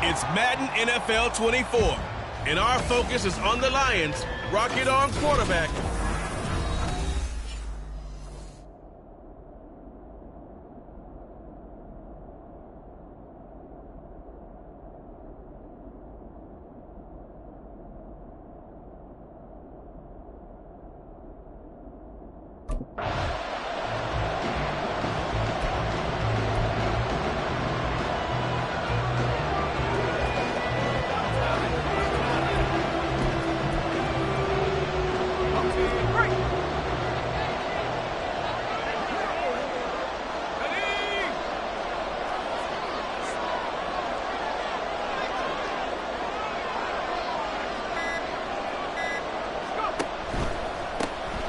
It's Madden NFL 24, and our focus is on the Lions. Rocket on quarterback.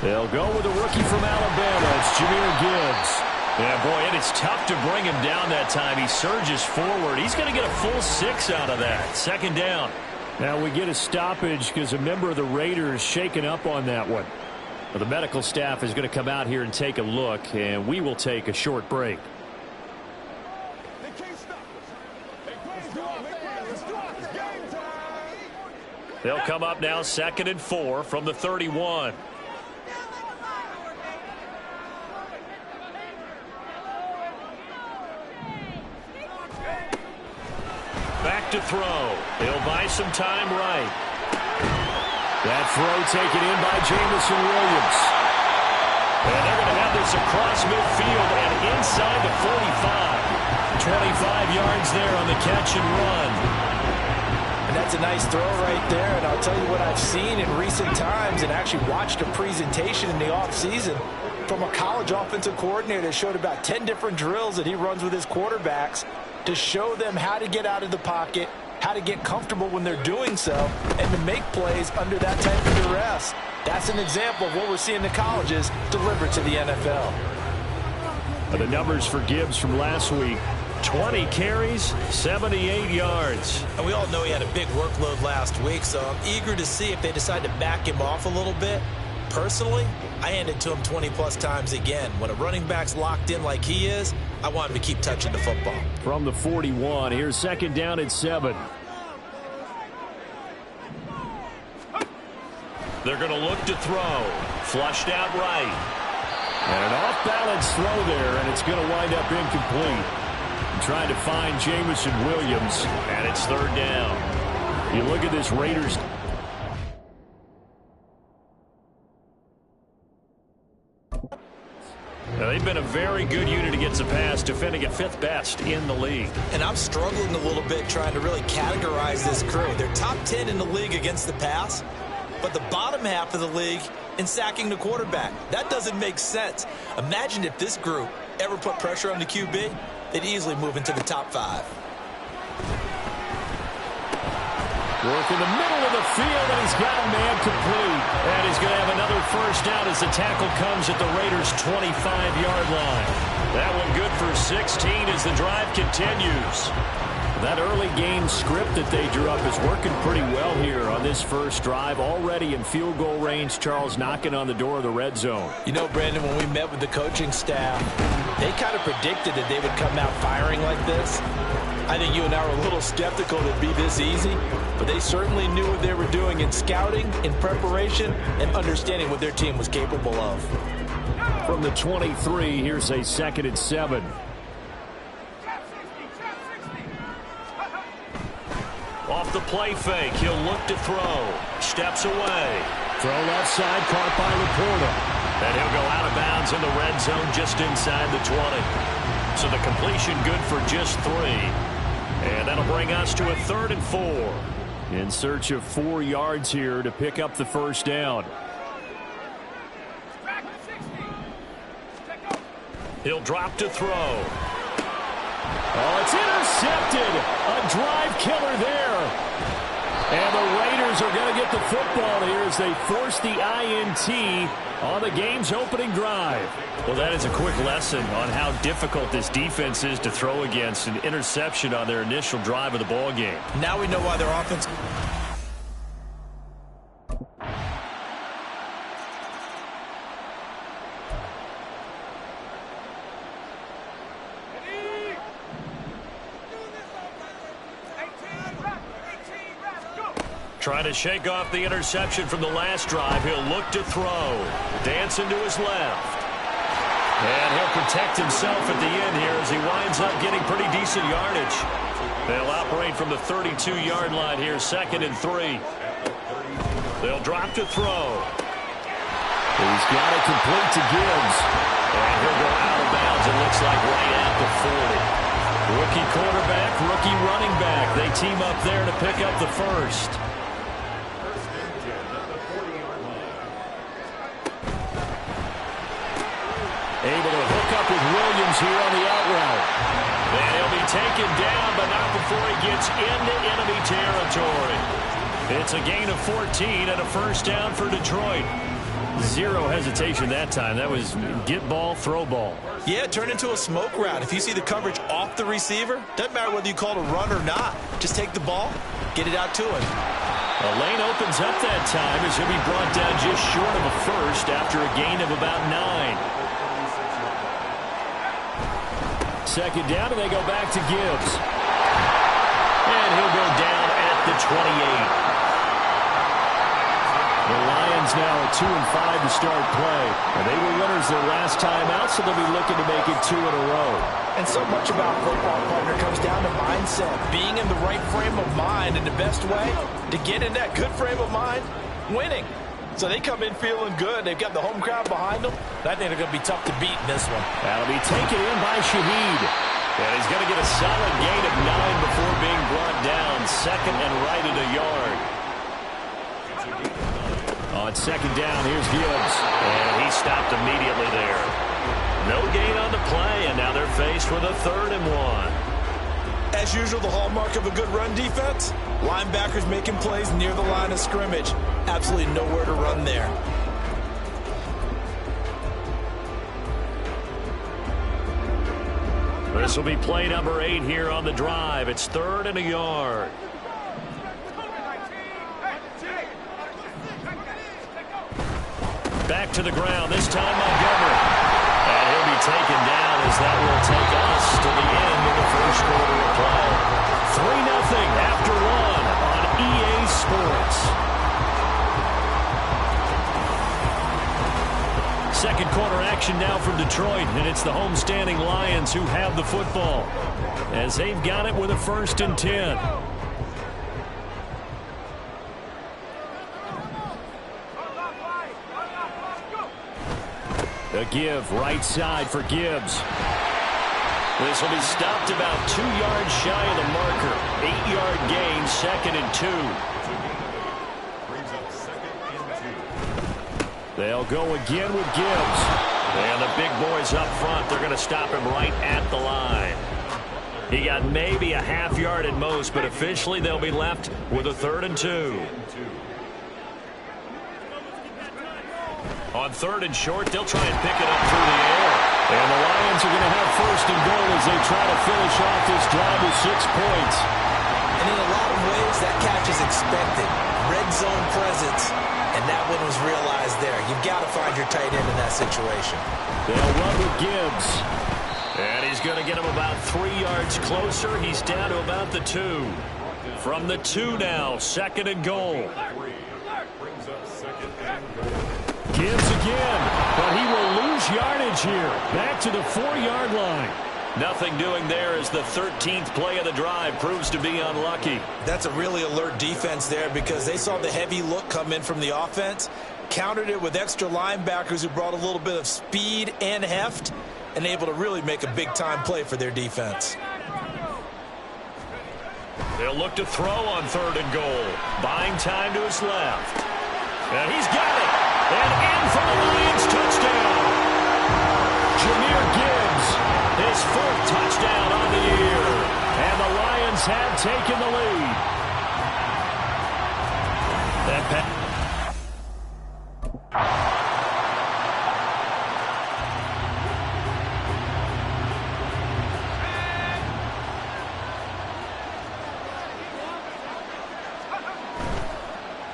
They'll go with a rookie from Alabama. It's Jahmyr Gibbs. Yeah, boy, and it's tough to bring him down that time. He surges forward. He's going to get a full 6 out of that. Second down. Now we get a stoppage because a member of the Raiders shaken up on that one. Well, the medical staff is going to come out here and take a look, and we will take a short break. They'll come up now 2nd and 4 from the 31. Back to throw. He'll buy some time right. That throw taken in by Jameson Williams. And they're going to have this across midfield and inside the 45. 25 yards there on the catch and run. And that's a nice throw right there. And I'll tell you what I've seen in recent times and actually watched a presentation in the offseason from a college offensive coordinator that showed about 10 different drills that he runs with his quarterbacks to show them how to get out of the pocket, how to get comfortable when they're doing so, and to make plays under that type of duress. That's an example of what we're seeing the colleges deliver to the NFL. The numbers for Gibbs from last week: 20 carries, 78 yards. And we all know he had a big workload last week, so I'm eager to see if they decide to back him off a little bit. Personally, I hand it to him 20-plus times again. When a running back's locked in like he is, I want him to keep touching the football. From the 41, here's 2nd down at 7. They're going to look to throw. Flushed out right. And an off-balance throw there, and it's going to wind up incomplete. Trying to find Jameson Williams, and it's 3rd down. You look at this Raiders. Now, they've been a very good unit against the pass, defending at 5th best in the league. And I'm struggling a little bit trying to really categorize this crew. They're top 10 in the league against the pass, but the bottom half of the league in sacking the quarterback. That doesn't make sense. Imagine if this group ever put pressure on the QB, they'd easily move into the top 5. Work in the middle of the field, and he's got a man complete. And he's going to have another first down as the tackle comes at the Raiders' 25-yard line. That one good for 16 as the drive continues. That early game script that they drew up is working pretty well here on this first drive. Already in field goal range, Charles knocking on the door of the red zone. You know, Brandon, when we met with the coaching staff, they kind of predicted that they would come out firing like this. I think you and I were a little skeptical it'd be this easy, but they certainly knew what they were doing in scouting, in preparation, and understanding what their team was capable of. From the 23, here's a 2nd and 7. Off the play fake, he'll look to throw. Steps away. Throw left side, caught by Laporta. And he'll go out of bounds in the red zone just inside the 20. So the completion good for just 3. And that'll bring us to a 3rd and 4. In search of 4 yards here to pick up the first down. He'll drop to throw. Oh, it's intercepted. A drive killer there. And the Raiders are going to get the football here as they force the INT on the game's opening drive. Well, that is a quick lesson on how difficult this defense is to throw against. An interception on their initial drive of the ball game. Now we know why their offense... Trying to shake off the interception from the last drive. He'll look to throw. Dancing to his left. And he'll protect himself at the end here as he winds up getting pretty decent yardage. They'll operate from the 32-yard line here, 2nd and 3. They'll drop to throw. He's got it complete to Gibbs. And he'll go out of bounds, it looks like right at the 40. Rookie quarterback, rookie running back. They team up there to pick up the first. Able to hook up with Williams here on the out route. And he'll be taken down, but not before he gets into enemy territory. It's a gain of 14 and a first down for Detroit. Zero hesitation that time. That was get ball, throw ball. Yeah, turn into a smoke route. If you see the coverage off the receiver, doesn't matter whether you call it a run or not. Just take the ball, get it out to him. A lane opens up that time as he'll be brought down just short of a first after a gain of about 9. 2nd down, and they go back to Gibbs. And he'll go down at the 28. The Lions now at 2-5 to start play. And they were winners their last time out, so they'll be looking to make it 2 in a row. And so much about football, partner, comes down to mindset. Being in the right frame of mind, and the best way to get in that good frame of mind, winning. So they come in feeling good. They've got the home crowd behind them. I think they're going to be tough to beat in this one. That'll be taken in by Shaheed. And he's going to get a solid gain of 9 before being brought down. 2nd and right at a yard. On 2nd down, here's Gibbs. And he stopped immediately there. No gain on the play, and now they're faced with a 3rd and 1. As usual, the hallmark of a good run defense, linebackers making plays near the line of scrimmage. Absolutely nowhere to run there. This will be play number 8 here on the drive. It's 3rd and a yard. Back to the ground, this time Montgomery. And he'll be taken down as that will take us to the end of the first quarter of play. 3-0 after 1 on EA Sports. Second quarter action now from Detroit, and it's the homestanding Lions who have the football as they've got it with a 1st and 10. A give right side for Gibbs. This will be stopped about 2 yards shy of the marker. 8-yard gain, 2nd and 2. They'll go again with Gibbs. And the big boys up front, they're going to stop him right at the line. He got maybe a half yard at most, but officially they'll be left with a 3rd and 2. On 3rd and short, they'll try and pick it up through the air. And the Lions are going to have 1st and goal as they try to finish off this drive with 6 points. And in a lot of ways, that catch is expected. Red zone presence, and that one was realized there. You've got to find your tight end in that situation. They'll run with Gibbs. And he's going to get him about 3 yards closer. He's down to about the 2. From the 2 now, 2nd and goal. Gibbs again, but he will lose yardage here. Back to the 4-yard line. Nothing doing there as the 13th play of the drive proves to be unlucky. That's a really alert defense there because they saw the heavy look come in from the offense, countered it with extra linebackers who brought a little bit of speed and heft, and able to really make a big-time play for their defense. They'll look to throw on 3rd and goal. Buying time to his left. And he's got it. And in for the Lions touchdown. Jahmyr Gibbs, his 4th touchdown on the year. And the Lions have taken the lead.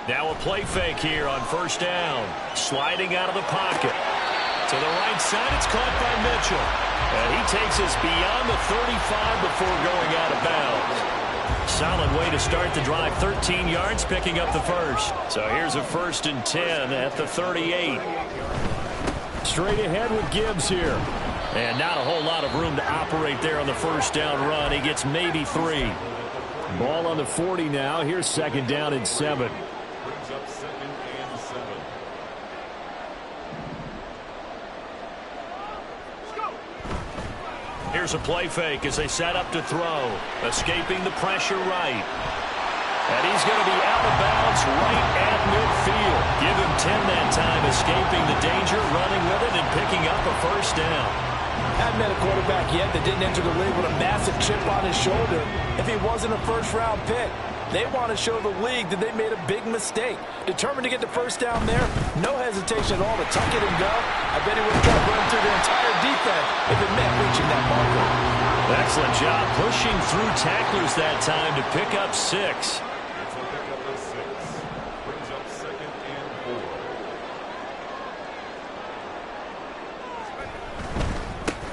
Now a play fake here on 1st down. Sliding out of the pocket. To the right side, it's caught by Mitchell. And he takes us beyond the 35 before going out of bounds. Solid way to start the drive. 13 yards, picking up the first. So here's a 1st and 10 at the 38. Straight ahead with Gibbs here. And not a whole lot of room to operate there on the 1st down run. He gets maybe 3. Ball on the 40 now. Here's 2nd down and 7. Here's a play fake as they set up to throw. Escaping the pressure right. And he's going to be out of bounds right at midfield. Give him 10 that time, escaping the danger, running with it, and picking up a 1st down. Haven't met a quarterback yet that didn't enter the league with a massive chip on his shoulder. If he wasn't a 1st-round pick, they want to show the league that they made a big mistake. Determined to get the 1st down there, no hesitation at all to tuck it and go. I bet he would have tried to run through the entire defense if it meant reaching that marker. Excellent job pushing through tacklers that time to pick up 6.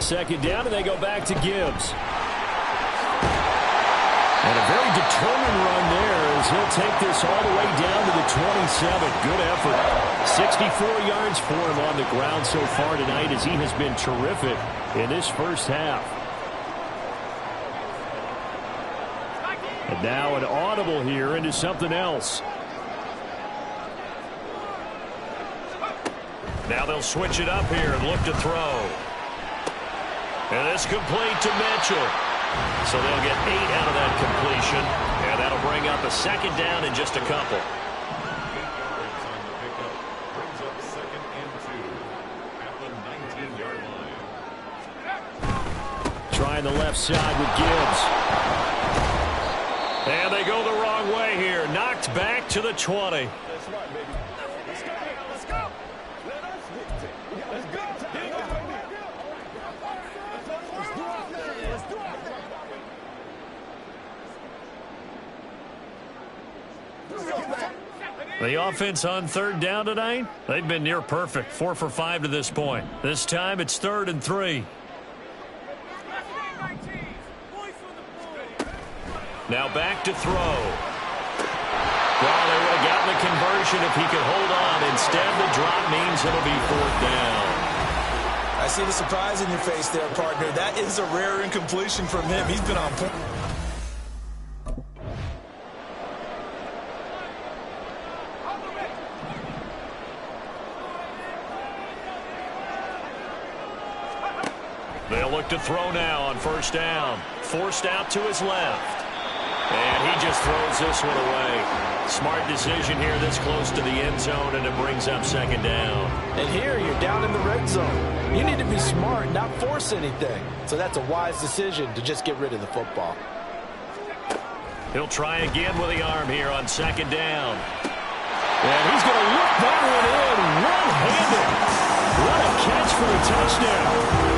2nd down, and they go back to Gibbs. And a very determined run there as he'll take this all the way down to the 27. Good effort. 64 yards for him on the ground so far tonight as he has been terrific in this 1st half. And now an audible here into something else. Now they'll switch it up here and look to throw. And it's complete to Mitchell. So they'll get 8 out of that completion. And that'll bring up a 2nd down in just a couple. Trying the left side with Gibbs. And they go the wrong way here. Knocked back to the 20. The offense on 3rd down tonight, they've been near perfect. 4 for 5 to this point. This time it's 3rd and 3. Now back to throw. Well, they would have gotten the conversion if he could hold on. Instead, the drop means it'll be 4th down. I see the surprise in your face there, partner. That is a rare incompletion from him. He's been on point. They'll look to throw now on 1st down. Forced out to his left. And he just throws this one away. Smart decision here this close to the end zone, and it brings up 2nd down. And here you're down in the red zone. You need to be smart, not force anything. So that's a wise decision to just get rid of the football. He'll try again with the arm here on 2nd down. And he's going to look that one in one-handed. What a catch for a touchdown.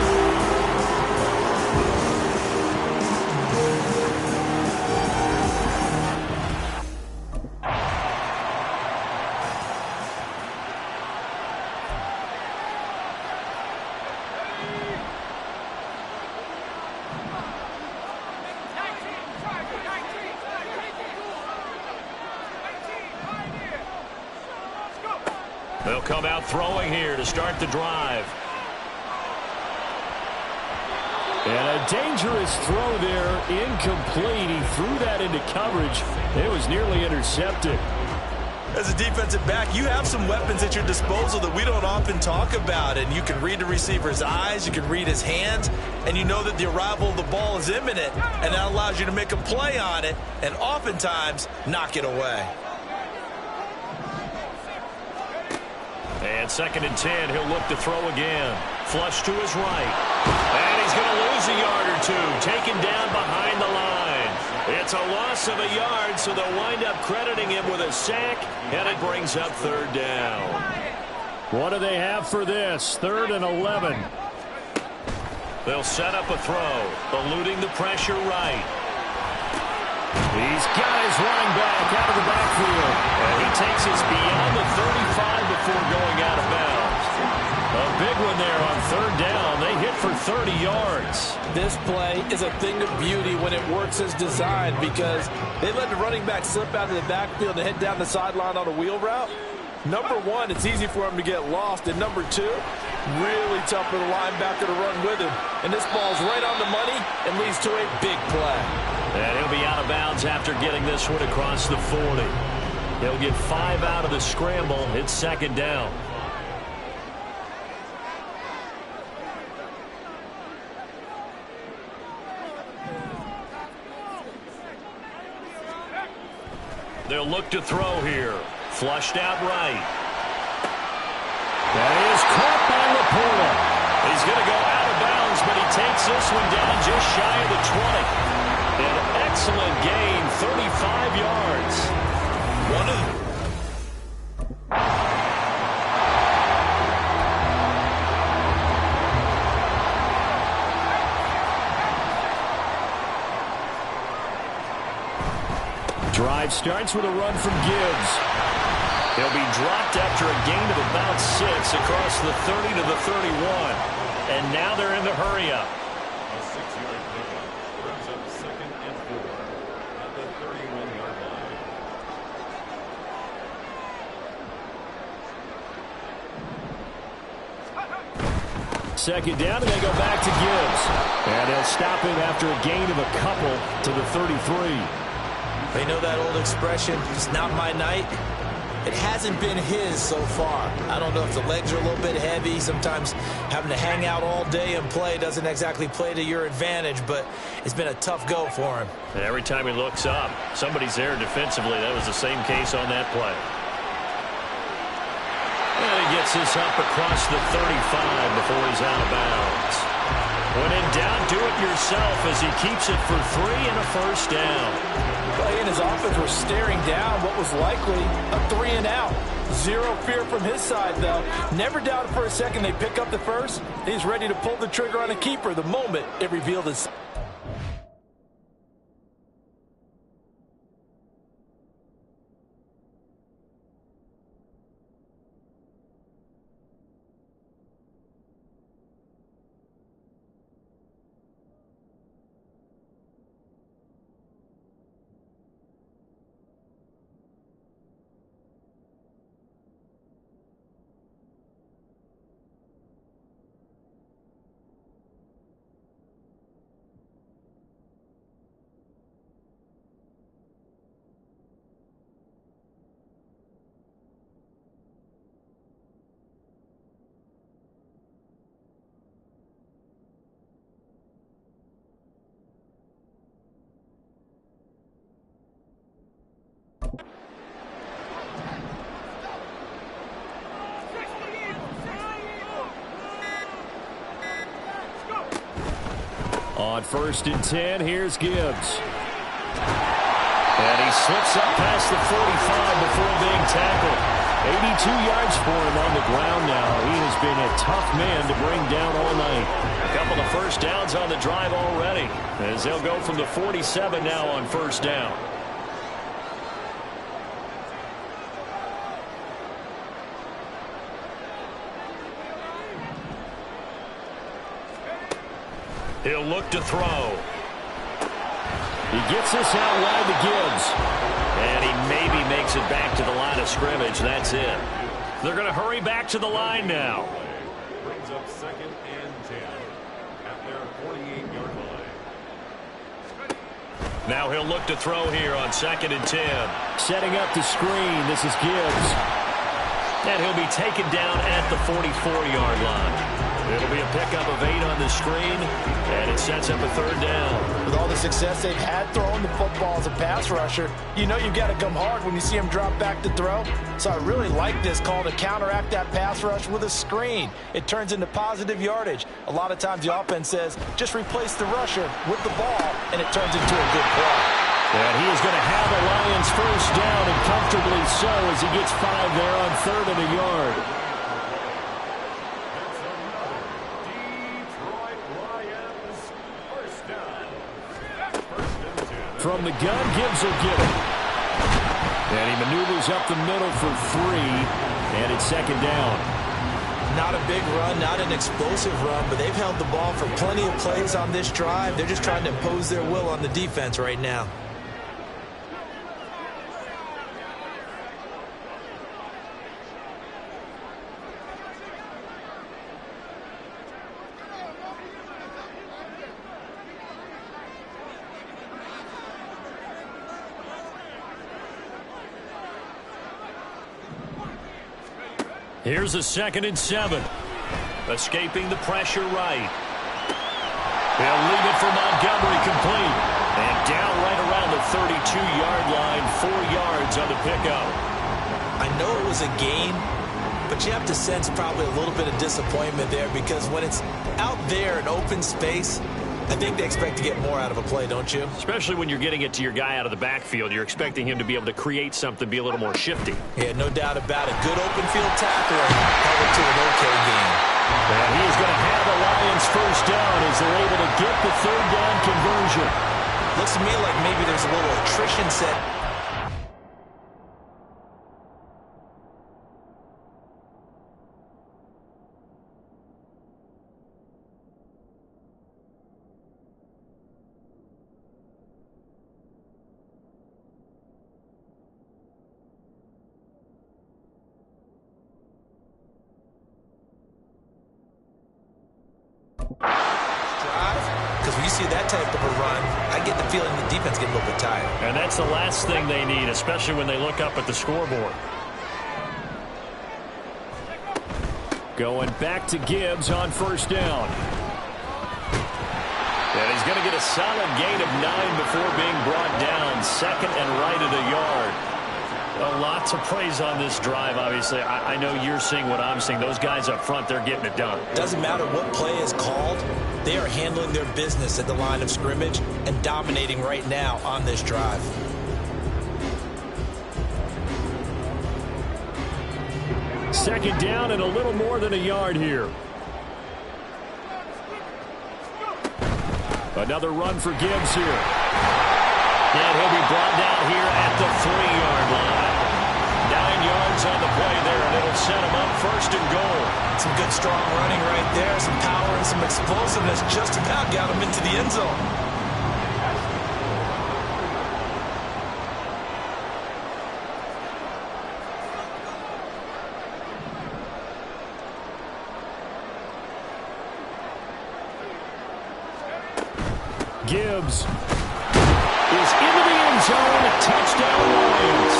They'll come out throwing here to start the drive. And a dangerous throw there, incomplete. He threw that into coverage. It was nearly intercepted. As a defensive back, you have some weapons at your disposal that we don't often talk about. And you can read the receiver's eyes, you can read his hands, and you know that the arrival of the ball is imminent. And that allows you to make a play on it and oftentimes knock it away. And 2nd and 10, he'll look to throw again. Flush to his right. And he's going to lose a yard or two. Taken down behind the line. It's a loss of a yard, so they'll wind up crediting him with a sack, and it brings up 3rd down. What do they have for this? 3rd and 11. They'll set up a throw, eluding the pressure right. He's got his running back out of the backfield. And he takes us beyond the 35 before going out of bounds. A big one there on 3rd down. They hit for 30 yards. This play is a thing of beauty when it works as designed because they let the running back slip out of the backfield and head down the sideline on a wheel route. Number one, it's easy for him to get lost. And number two, really tough for the linebacker to run with him. And this ball's right on the money and leads to a big play. And he'll be out of bounds after getting this one across the 40. He'll get 5 out of the scramble. It's 2nd down. They'll look to throw here. Flushed out right. That is caught by Laporta. He's going to go out of bounds, but he takes this one down just shy of the 20. An excellent gain, 35 yards. One of them. Drive starts with a run from Gibbs. He'll be dropped after a gain of about 6 across the 30 to the 31. And now they're in the hurry-up. A 6-yard pickup brings up 2nd and 4 at the 31-yard line. 2nd down, and they go back to Gibbs. And they'll stop him after a gain of a couple to the 33. They know that old expression, it's not my night. It hasn't been his so far. I don't know if the legs are a little bit heavy. Sometimes having to hang out all day and play doesn't exactly play to your advantage, but it's been a tough go for him. And every time he looks up, somebody's there defensively. That was the same case on that play. And he gets this up across the 35 before he's out of bounds. When in doubt, do it yourself as he keeps it for 3 and a 1st down. He and his offense were staring down what was likely a 3-and-out. Zero fear from his side, though. Never doubted for a second they pick up the first. He's ready to pull the trigger on a keeper the moment it revealed his. On 1st and 10, here's Gibbs. And he slips up past the 45 before being tackled. 82 yards for him on the ground now. He has been a tough man to bring down all night. A couple of 1st downs on the drive already, as they'll go from the 47 now on 1st down. He'll look to throw. He gets this out wide to Gibbs. And he maybe makes it back to the line of scrimmage. That's it. They're going to hurry back to the line now. Brings up 2nd and 10 at their 48-yard line. Now he'll look to throw here on 2nd and 10. Setting up the screen. This is Gibbs. And he'll be taken down at the 44-yard line. It'll be a pickup of 8 on the screen, and it sets up a 3rd down. With all the success they've had throwing the football as a pass rusher, you know you've got to come hard when you see him drop back to throw. So I really like this call to counteract that pass rush with a screen. It turns into positive yardage. A lot of times the offense says, just replace the rusher with the ball, and it turns into a good play. And he is going to have the Lions 1st down, and comfortably so, as he gets 5 there on 3rd and a yard. From the gun, Gibbs will get it. And he maneuvers up the middle for 3, and it's 2nd down. Not a big run, not an explosive run, but they've held the ball for plenty of plays on this drive. They're just trying to impose their will on the defense right now. Here's a 2nd and 7. Escaping the pressure right. They'll leave it for Montgomery, complete. And down right around the 32-yard line, 4 yards on the pickup. I know it was a gain, but you have to sense probably a little bit of disappointment there, because when it's out there in open space, I think they expect to get more out of a play, don't you? Especially when you're getting it to your guy out of the backfield. You're expecting him to be able to create something, be a little more shifty. Yeah, no doubt about it. Good open field tackle and held it to an okay game. And he is going to have the Lions 1st down as they're able to get the 3rd down conversion. Looks to me like maybe there's a little attrition set. Because when you see that type of a run, I get the feeling the defense getting a little bit tired. And that's the last thing they need, especially when they look up at the scoreboard. Going back to Gibbs on 1st down. And he's going to get a solid gain of 9 before being brought down. 2nd and right at a yard. Lots of praise on this drive, obviously. I know you're seeing what I'm seeing. Those guys up front, they're getting it done. Doesn't matter what play is called. They are handling their business at the line of scrimmage and dominating right now on this drive. Second down and a little more than a yard here. Another run for Gibbs here. And he'll be brought down here at the 3-yard line. 9 yards on the play there, and it'll set him up 1st and goal. Some good, strong running right there. Some power and some explosiveness just about got him into the end zone. Gibbs is into the end zone. Touchdown, Lions.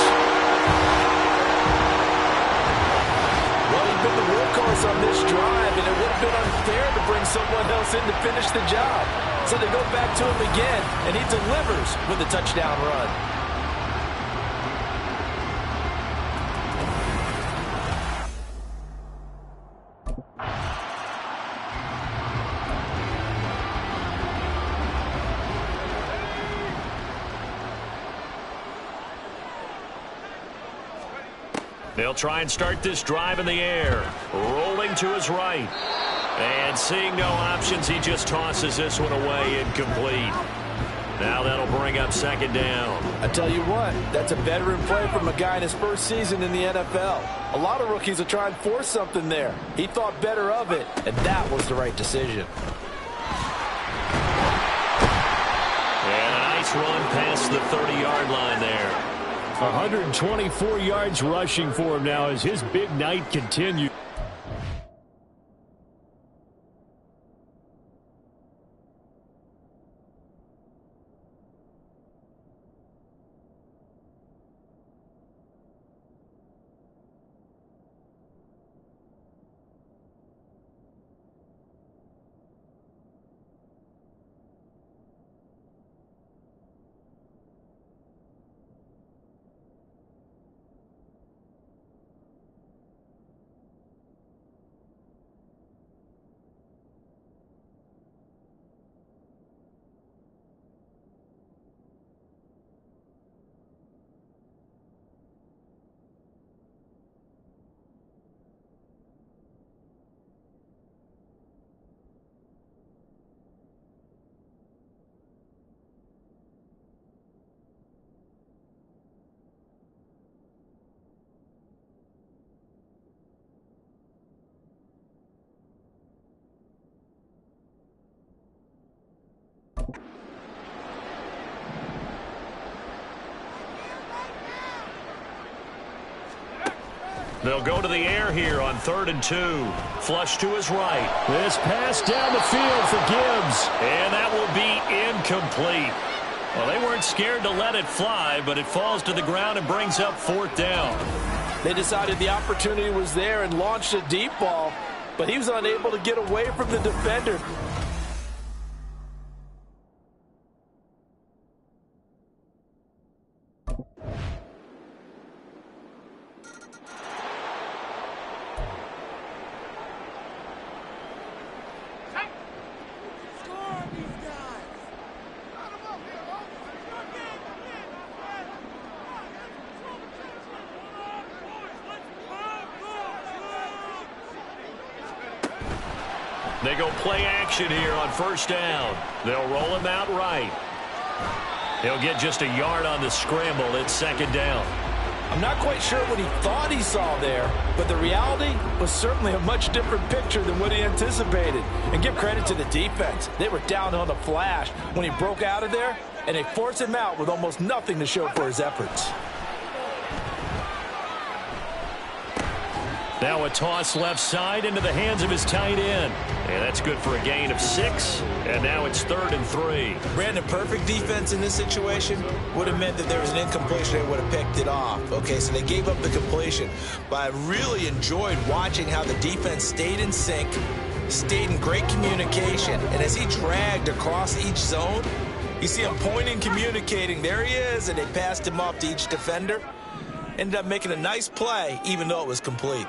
Well, he's been the workhorse on this drive, and it would have been unfair to bring someone else in to finish the job. So they go back to him again, and he delivers with a touchdown run. They'll try and start this drive in the air. Rolling to his right. And seeing no options, he just tosses this one away incomplete. Now that'll bring up 2nd down. I tell you what, that's a veteran play from a guy in his 1st season in the NFL. A lot of rookies will try and force something there. He thought better of it, and that was the right decision. And a nice run past the 30-yard line there. 124 yards rushing for him now as his big night continues. They'll go to the air here on 3rd and 2. Flush to his right. This pass down the field for Gibbs. And that will be incomplete. Well, they weren't scared to let it fly, but it falls to the ground and brings up 4th down. They decided the opportunity was there and launched a deep ball, but he was unable to get away from the defender. They go play action here on 1st down. They'll roll him out right. He'll get just a yard on the scramble. It's 2nd down. I'm not quite sure what he thought he saw there, but the reality was certainly a much different picture than what he anticipated. And give credit to the defense. They were down on the flash when he broke out of there, and they forced him out with almost nothing to show for his efforts. Now a toss left side into the hands of his tight end. And that's good for a gain of 6. And now it's 3rd and 3. Brandon, perfect defense in this situation would have meant that there was an incompletion. They would have picked it off. Okay, so they gave up the completion. But I really enjoyed watching how the defense stayed in sync, stayed in great communication. And as he dragged across each zone, you see him pointing, communicating. There he is, and they passed him off to each defender. Ended up making a nice play, even though it was complete.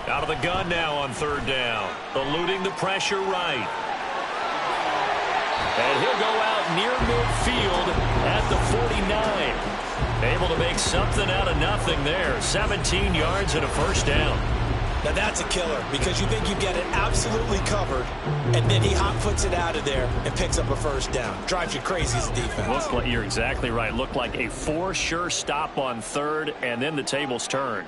Out of the gun now on 3rd down. Eluding the pressure right. And he'll go out near midfield at the 49. Able to make something out of nothing there. 17 yards and a 1st down. Now that's a killer because you think you've got it absolutely covered, and then he hot-foots it out of there and picks up a 1st down. Drives you crazy as a defense. You're exactly right. Looked like a for sure stop on 3rd, and then the tables turned.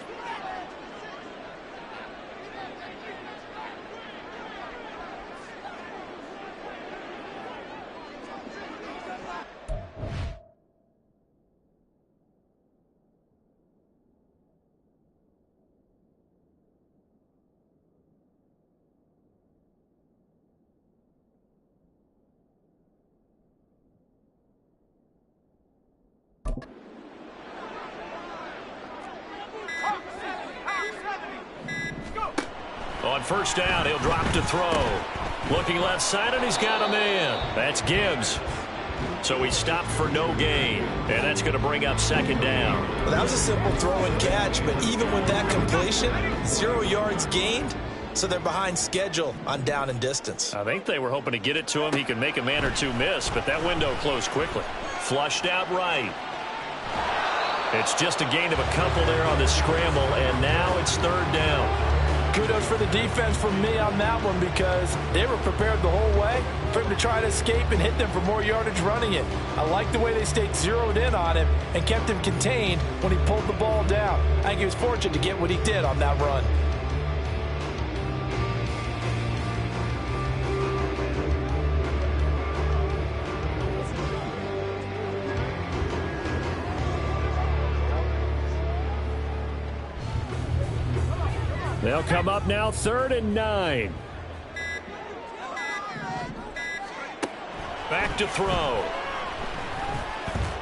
On 1st down, he'll drop to throw. Looking left side, and he's got a man. That's Gibbs. So he stopped for no gain, and that's going to bring up 2nd down. Well, that was a simple throw and catch, but even with that completion, 0 yards gained, so they're behind schedule on down and distance. I think they were hoping to get it to him. He could make a man or two miss, but that window closed quickly. Flushed out right. It's just a gain of a couple there on the scramble, and now it's 3rd down. Kudos for the defense from me on that one because they were prepared the whole way for him to try to escape and hit them for more yardage running it. I like the way they stayed zeroed in on him and kept him contained when he pulled the ball down. I think he was fortunate to get what he did on that run. They'll come up now 3rd and 9. Back to throw.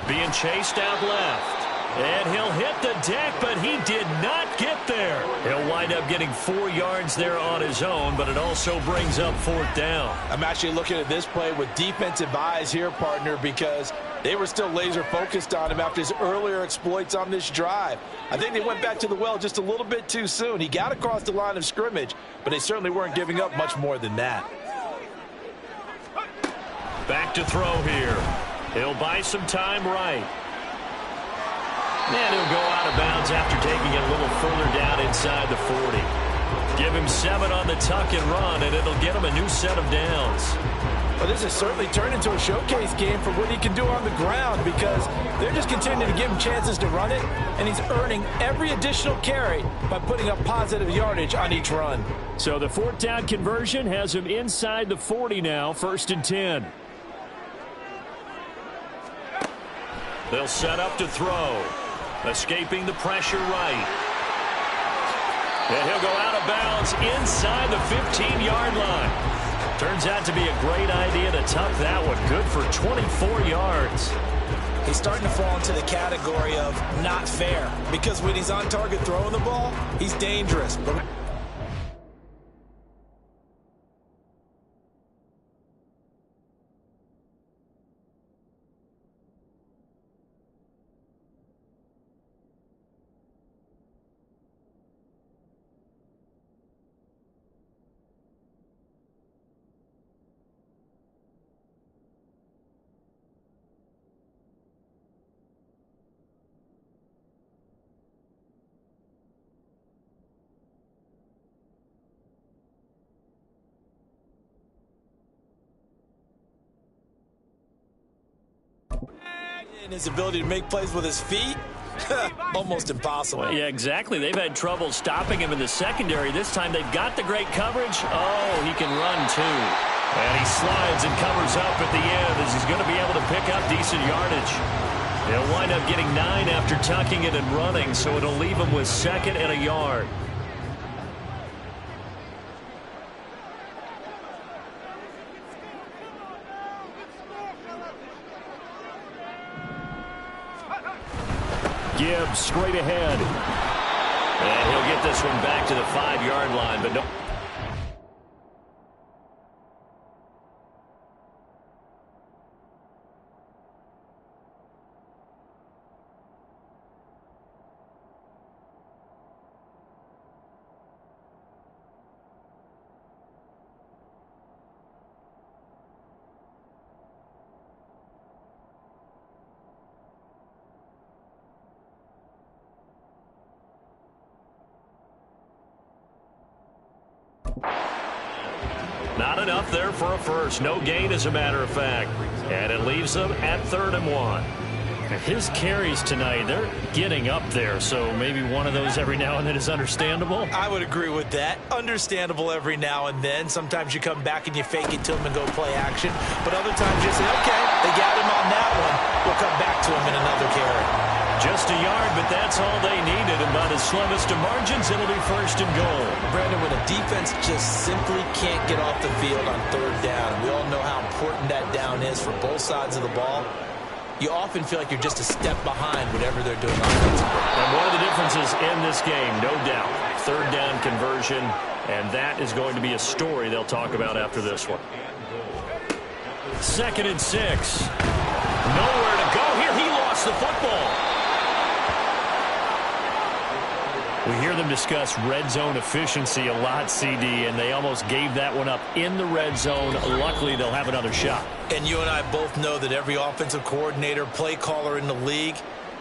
Being chased out left. And he'll hit the deck, but he did not get there. He'll wind up getting 4 yards there on his own, but it also brings up 4th down. I'm actually looking at this play with defensive eyes here, partner, because they were still laser focused on him after his earlier exploits on this drive. I think they went back to the well just a little bit too soon. He got across the line of scrimmage, but they certainly weren't giving up much more than that. Back to throw here. He'll buy some time right. And he'll go out of bounds after taking it a little further down inside the 40. Give him 7 on the tuck and run, and it'll get him a new set of downs. Well, this has certainly turned into a showcase game for what he can do on the ground, because they're just continuing to give him chances to run it, and he's earning every additional carry by putting up positive yardage on each run. So the 4th down conversion has him inside the 40 now, 1st and 10. They'll set up to throw. Escaping the pressure right. And he'll go out of bounds inside the 15-yard line. Turns out to be a great idea to tuck that one. Good for 24 yards. He's starting to fall into the category of not fair, because when he's on target throwing the ball, he's dangerous. But his ability to make plays with his feet, almost impossible. Well, yeah, exactly. They've had trouble stopping him in the secondary. This time they've got the great coverage. Oh, he can run too. And he slides and covers up at the end as he's going to be able to pick up decent yardage. He'll wind up getting 9 after tucking it and running, so it'll leave him with 2nd and a yard. Gibbs straight ahead. And he'll get this one back to the 5-yard line, but no. Not enough there for a first. No gain, as a matter of fact. And it leaves them at 3rd and 1. His carries tonight, they're getting up there, so maybe one of those every now and then is understandable. I would agree with that. Understandable every now and then. Sometimes you come back and you fake it to him and go play action. But other times you say, okay, they got him on that one. We'll come back to him in another carry. Just a yard, but that's all they needed. And by the slimmest of margins, it'll be 1st and goal. Brandon, when a defense just simply can't get off the field on 3rd down, we all know how important that down is for both sides of the ball. You often feel like you're just a step behind whatever they're doing offensively. And one of the differences in this game, no doubt, 3rd down conversion, and that is going to be a story they'll talk about after this one. 2nd and 6. Nowhere to go here. He lost the football. We hear them discuss red zone efficiency a lot, CD, and they almost gave that one up in the red zone. Luckily, they'll have another shot. And you and I both know that every offensive coordinator, play caller in the league,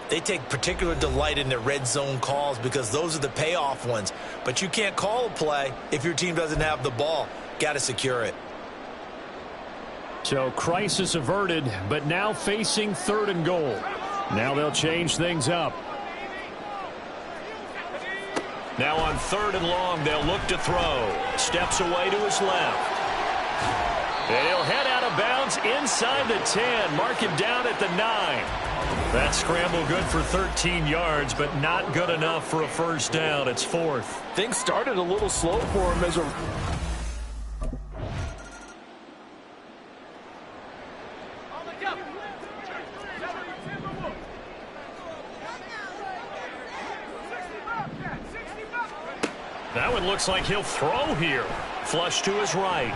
they take particular delight in their red zone calls because those are the payoff ones. But you can't call a play if your team doesn't have the ball. Got to secure it. So crisis averted, but now facing 3rd and goal. Now they'll change things up. Now on 3rd and long, they'll look to throw. Steps away to his left. And he'll head out of bounds inside the 10. Mark him down at the 9. That scramble good for 13 yards, but not good enough for a first down. It's 4th. Things started a little slow for him as a... That one looks like he'll throw here. Flush to his right.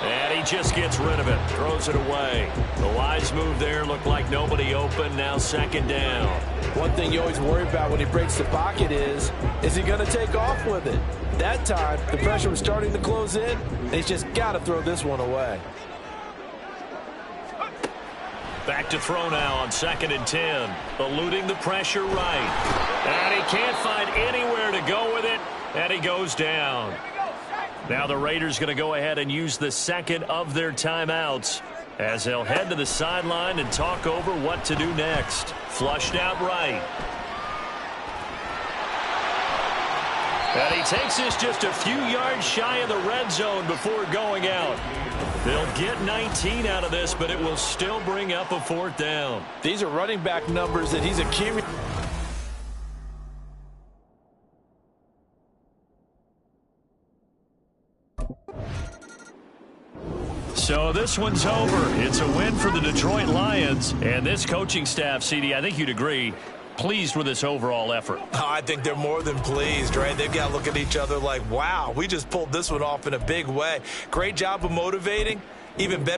And he just gets rid of it. Throws it away. The wise move there. Looked like nobody open. Now 2nd down. One thing you always worry about when he breaks the pocket is he going to take off with it? That time, the pressure was starting to close in, and he's just got to throw this one away. Back to throw now on 2nd and 10. Eluding the pressure right. And he can't find anywhere to go with it, and he goes down. Now the Raiders going to go ahead and use the 2nd of their timeouts as they'll head to the sideline and talk over what to do next. Flushed out right. And he takes this just a few yards shy of the red zone before going out. They'll get 19 out of this, but it will still bring up a 4th down. These are running back numbers that he's accumulating. So this one's over. It's a win for the Detroit Lions. And this coaching staff, CD, I think you'd agree, pleased with this overall effort. Oh, I think they're more than pleased, right? They've got to look at each other like, wow, we just pulled this one off in a big way. Great job of motivating. Even better.